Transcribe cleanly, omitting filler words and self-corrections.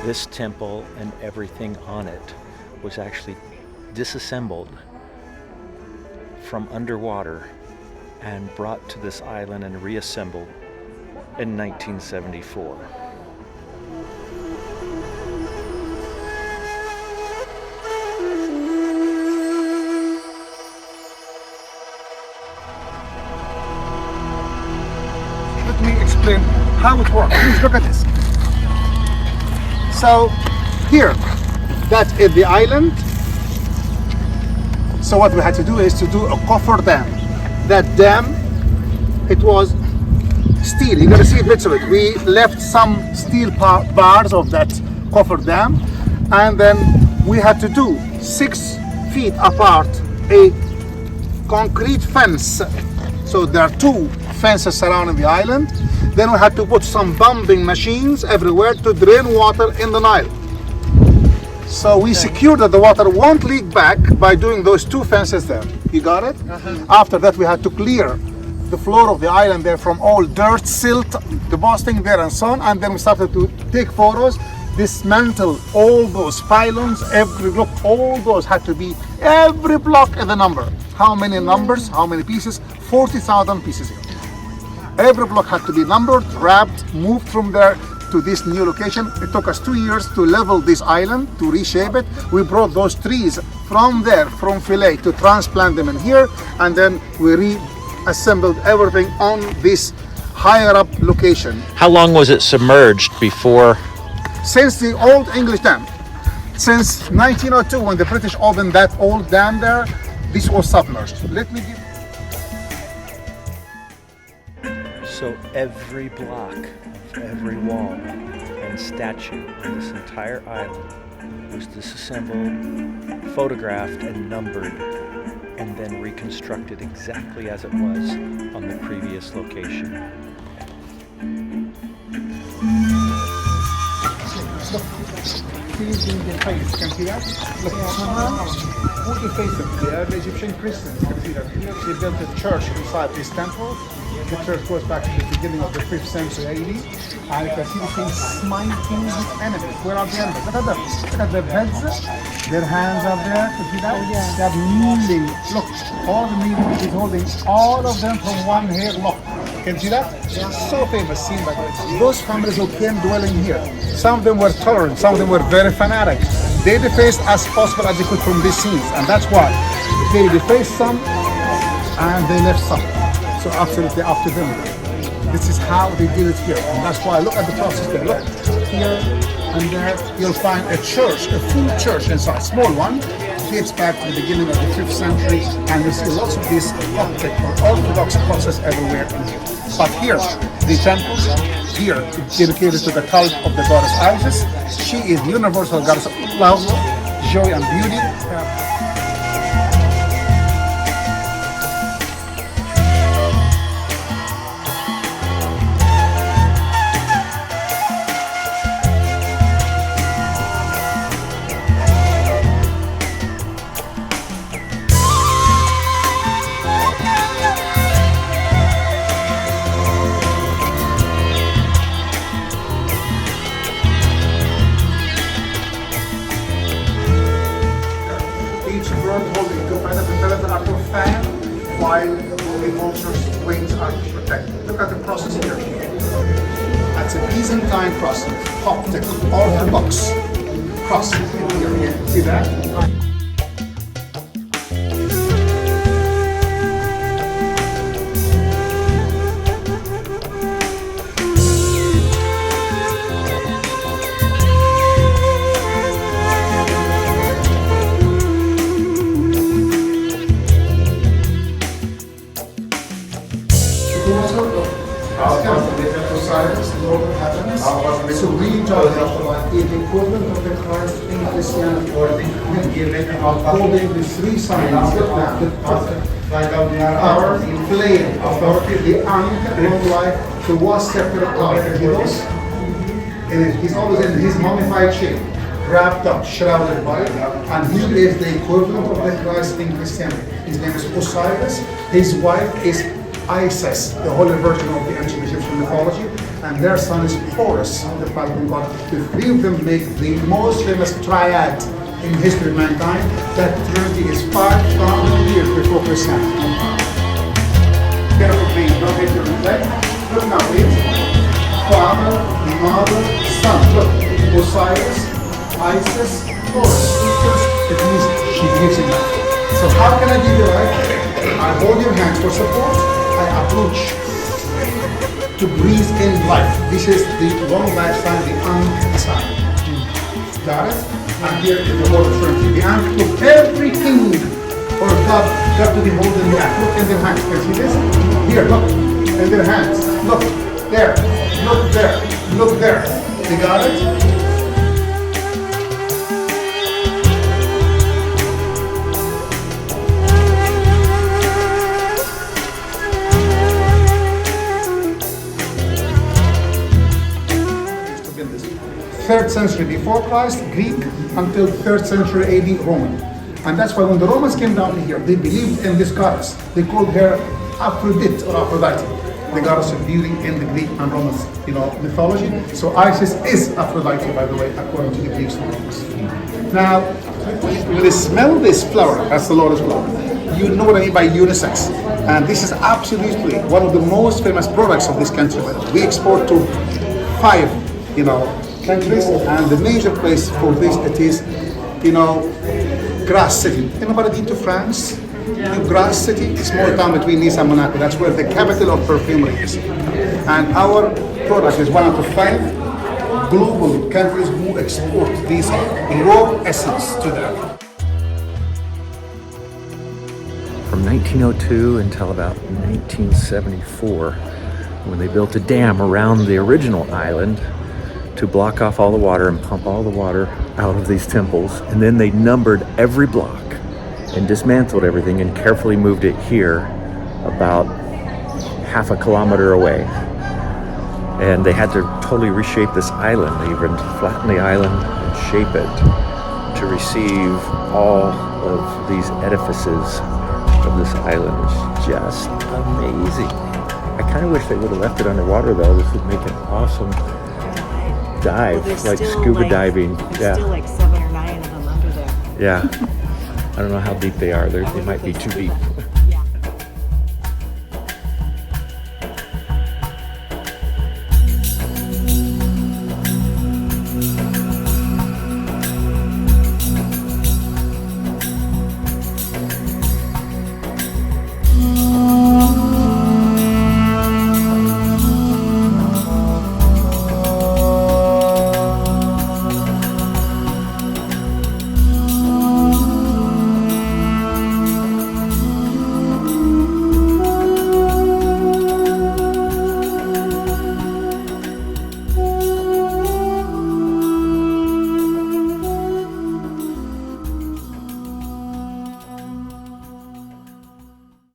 This temple and everything on it was actually disassembled from underwater and brought to this island and reassembled in 1974. Let me explain how it works. Please look at this. So here, that is the island. So what we had to do is to do a coffer dam. That dam, it was steel. You're gonna see bits of it. We left some steel bars of that coffer dam, and then we had to do 6 feet apart a concrete fence. So there are 2 fences surrounding the island. Then we had to put some pumping machines everywhere to drain water in the Nile. So we secured that the water won't leak back by doing those 2 fences there. You got it? After that, we had to clear the floor of the island there from all dirt, silt, depositing there and so on. And then we started to take photos, dismantle all those pylons, every block, all those had to be, every block is a number. How many numbers, how many pieces? 40,000 pieces here. Every block had to be numbered, wrapped, moved from there to this new location. It took us 2 years to level this island, to reshape it. We brought those trees from there, from Philae, to transplant them in here, and then we reassembled everything on this higher up location. How long was it submerged before? Since the old English dam, since 1902, when the British opened that old dam there, this was submerged. Let me give. So every block of every wall and statue on this entire island was disassembled, photographed, and numbered, and then reconstructed exactly as it was on the previous location. Can see that? Look, all the faces there, the Egyptian Christians, can see that here. They built a church inside this temple. The church goes back to the beginning of the 5th century AD. And you can see the things smiting his enemies. Where are the enemies? Look at them. Look at their heads. Their hands are there. Can you see that? They are kneeling. Look, all the kneeling is holding all of them from one hair lock. Can you see that? They are so famous, seen by those families who came dwelling here. Some of them were tolerant, some of them were very fanatic. They defaced as possible as they could from these scenes, and that's why they defaced some and they left some. So absolutely up to them. This is how they did it here, and that's why look at the process there. Look here and there, you'll find a church, a full church inside, small one. Dates back to the beginning of the 5th century, and you see lots of this Coptic or Orthodox process everywhere in here. But here, the temple, here, it's dedicated to the cult of the goddess Isis. She is the universal goddess of love, joy, and beauty. Holding 2 feathers are to fan while the vulture's wings are protected. Look at the process here. That's a Byzantine process, Coptic, Orthodox process here. See that? So we talk about the equivalent of the Christ in Christianity, holding the 3 signs, our flame, authority, the anchor of life, the was scepter of Heroes. And he's always in his mummified shape, wrapped up, shrouded by it, and he is the equivalent of the Christ in Christianity. His name is Osiris, his wife is Isis, the Holy Virgin of the ancient Egyptian mythology, and their son is Horus, the falcon god. The three of them make the most famous triad in history of mankind. That trinity is 5,000 years before Christianity. Careful, please, don't hit your leg. Look now, please. Father, mother, son. Look, Osiris, Isis, Horus. It means she gives him life. So how can I give you life? I hold your hands for support. I approach to breathe in life. This is the long lifetime, the unsigned. Got it? And here is the word of Trinity. The ant, look, every king or god got to be holding the ant. Look in their hands. Can you see this? Here, look, in their hands. Look, there, look there, look there. You got it? Third century before Christ, Greek, until 3rd century AD, Roman. And that's why when the Romans came down to here, they believed in this goddess. They called her Aphrodite or Aphrodite, the goddess of beauty in the Greek and Roman, mythology. So Isis is Aphrodite, by the way, according to the Greeks and Romans. Now, when you smell this flower, that's the lotus flower, you know what I mean by unisex. And this is absolutely one of the most famous products of this country. We export to 5, countries, and the major place for this, it is, Grasse City. Anybody been to France? Grasse City, a small town between Nice and Monaco. That's where the capital of perfumery is. And our product is 1 out of 5 global countries who export these raw essence to them. From 1902 until about 1974, when they built a dam around the original island to block off all the water and pump all the water out of these temples. And then they numbered every block and dismantled everything and carefully moved it here about half a kilometer away. And they had to totally reshape this island. They even flatten the island and shape it to receive all of these edifices of this island. It's just amazing. I kind of wish they would have left it underwater though. This would make an awesome dive, like scuba diving. There's still like 7 or 9 of them under there. Yeah. I don't know how deep they are. They might be too deep.